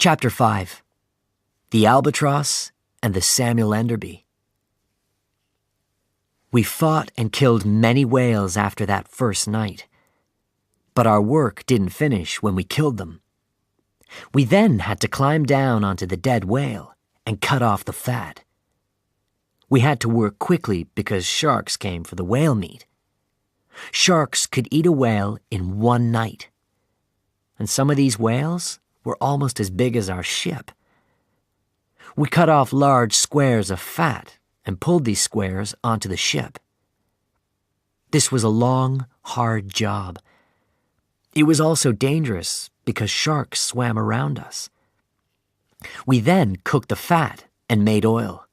Chapter 5. The Albatross and the Samuel Enderby. We fought and killed many whales after that first night, but our work didn't finish when we killed them. We then had to climb down onto the dead whale and cut off the fat. We had to work quickly because sharks came for the whale meat. Sharks could eat a whale in one night, and some of these whales were almost as big as our ship. We cut off large squares of fat and pulled these squares onto the ship. This was a long, hard job. It was also dangerous because sharks swam around us. We then cooked the fat and made oil.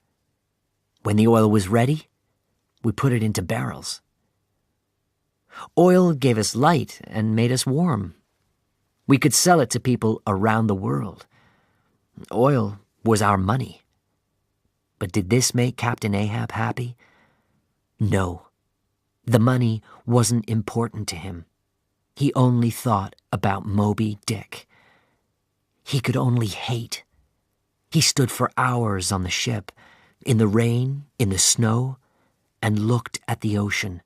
When the oil was ready, we put it into barrels. Oil gave us light and made us warm. We could sell it to people around the world. Oil was our money. But did this make Captain Ahab happy? No. The money wasn't important to him. He only thought about Moby Dick. He could only hate. He stood for hours on the ship, in the rain, in the snow, and looked at the ocean.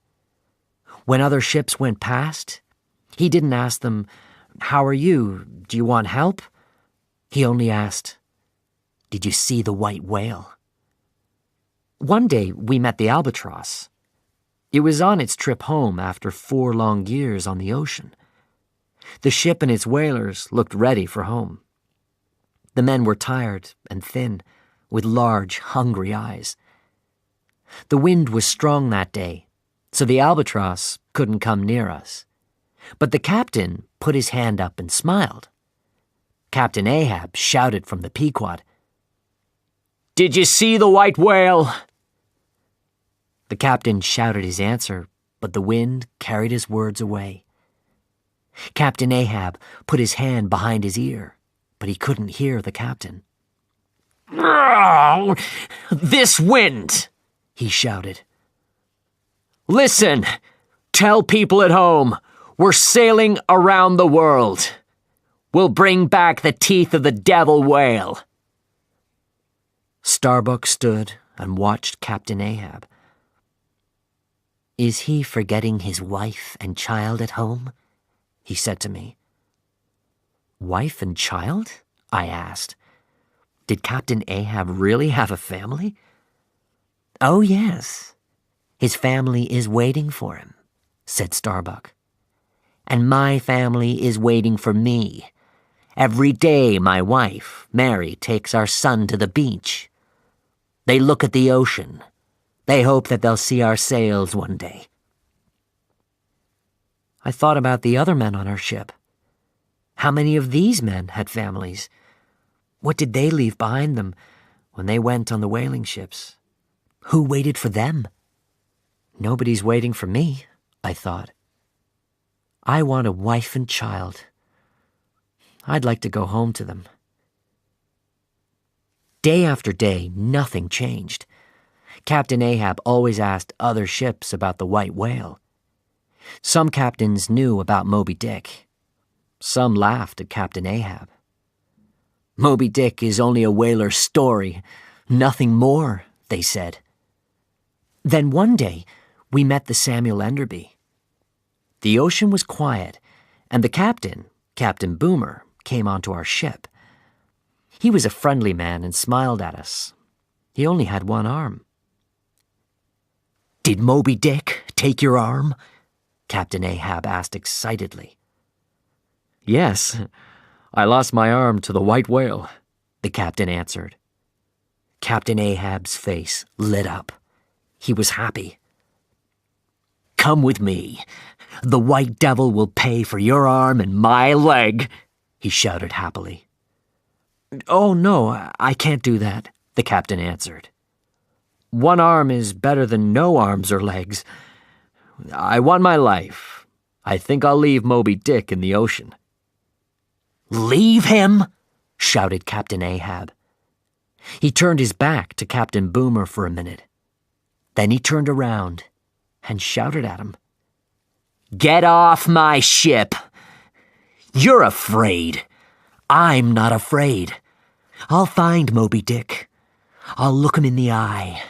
When other ships went past, he didn't ask them, "How are you? Do you want help?" He only asked, "Did you see the white whale?" One day we met the Albatross. It was on its trip home after 4 long years on the ocean. The ship and its whalers looked ready for home. The men were tired and thin, with large, hungry eyes. The wind was strong that day, so the Albatross couldn't come near us. But the captain put his hand up and smiled. Captain Ahab shouted from the Pequod, "Did you see the white whale?" The captain shouted his answer, but the wind carried his words away. Captain Ahab put his hand behind his ear, but he couldn't hear the captain. "This wind!" he shouted. "Listen, tell people at home, we're sailing around the world. We'll bring back the teeth of the devil whale." Starbuck stood and watched Captain Ahab. "Is he forgetting his wife and child at home?" he said to me. "Wife and child?" I asked. Did Captain Ahab really have a family? "Oh, yes. His family is waiting for him," said Starbuck. "And my family is waiting for me. Every day my wife, Mary, takes our son to the beach. They look at the ocean. They hope that they'll see our sails one day." I thought about the other men on our ship. How many of these men had families? What did they leave behind them when they went on the whaling ships? Who waited for them? Nobody's waiting for me, I thought. I want a wife and child. I'd like to go home to them. Day after day, nothing changed. Captain Ahab always asked other ships about the white whale. Some captains knew about Moby Dick. Some laughed at Captain Ahab. "Moby Dick is only a whaler's story, nothing more," they said. Then one day, we met the Samuel Enderby. The ocean was quiet, and the captain, Captain Boomer, came onto our ship. He was a friendly man and smiled at us. He only had one arm. "Did Moby Dick take your arm?" Captain Ahab asked excitedly. "Yes, I lost my arm to the white whale," the captain answered. Captain Ahab's face lit up. He was happy. "Come with me. The white devil will pay for your arm and my leg," he shouted happily. "Oh, no, I can't do that," the captain answered. "One arm is better than no arms or legs. I want my life. I think I'll leave Moby Dick in the ocean." "Leave him?" shouted Captain Ahab. He turned his back to Captain Boomer for a minute. Then he turned around and shouted at him. "Get off my ship! You're afraid. I'm not afraid. I'll find Moby Dick. I'll look him in the eye.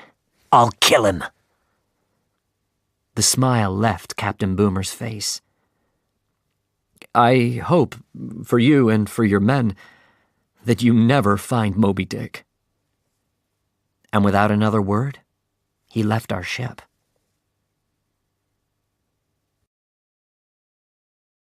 I'll kill him." The smile left Captain Boomer's face. "I hope, for you and for your men, that you never find Moby Dick." And without another word, he left our ship.